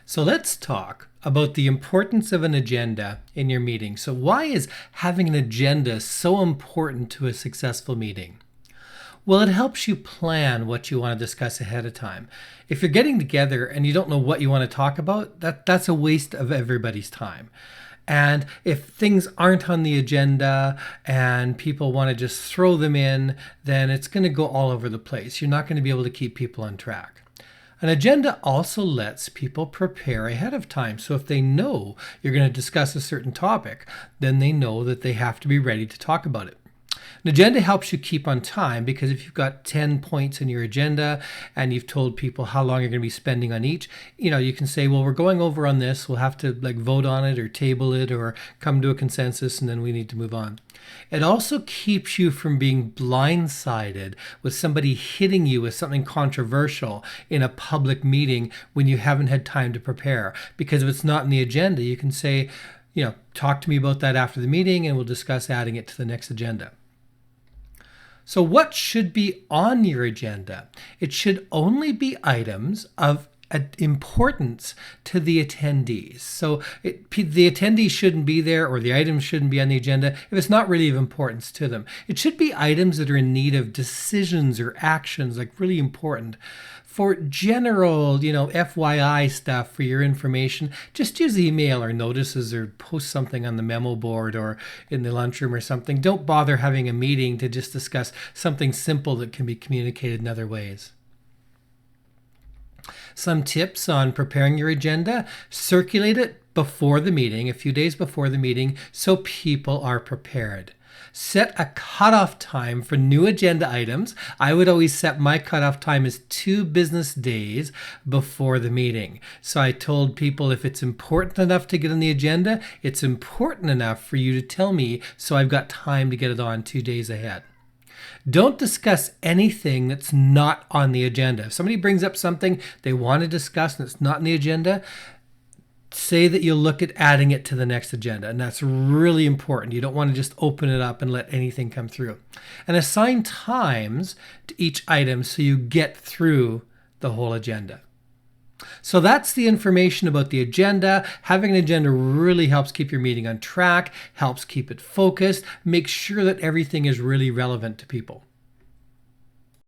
So let's talk about the importance of an agenda in your meeting. So why is having an agenda so important to a successful meeting? Well, it helps you plan what you want to discuss ahead of time. If you're getting together and you don't know what you want to talk about, that's a waste of everybody's time. And if things aren't on the agenda and people want to just throw them in, then it's going to go all over the place. You're not going to be able to keep people on track. An agenda also lets people prepare ahead of time. So if they know you're going to discuss a certain topic, then they know that they have to be ready to talk about it. An agenda helps you keep on time because if you've got 10 points in your agenda and you've told people how long you're going to be spending on each, you can say, well, we're going over on this. We'll have to vote on it or table it or come to a consensus, and then we need to move on. It also keeps you from being blindsided with somebody hitting you with something controversial in a public meeting when you haven't had time to prepare. Because if it's not in the agenda, you can say, talk to me about that after the meeting and we'll discuss adding it to the next agenda. So what should be on your agenda? It should only be items of importance to the attendees. So the attendees shouldn't be there or the items shouldn't be on the agenda if it's not really of importance to them. It should be items that are in need of decisions or actions, really important. For general, FYI stuff for your information, just use email or notices or post something on the memo board or in the lunchroom or something. Don't bother having a meeting to just discuss something simple that can be communicated in other ways. Some tips on preparing your agenda: circulate it before the meeting, a few days before the meeting, so people are prepared. Set a cutoff time for new agenda items. I would always set my cutoff time as 2 business days before the meeting. So I told people if it's important enough to get on the agenda, it's important enough for you to tell me so I've got time to get it on 2 days ahead. Don't discuss anything that's not on the agenda. If somebody brings up something they want to discuss and it's not on the agenda, say that you'll look at adding it to the next agenda. And that's really important. You don't want to just open it up and let anything come through. And assign times to each item so you get through the whole agenda. So that's the information about the agenda. Having an agenda really helps keep your meeting on track, helps keep it focused, make sure that everything is really relevant to people.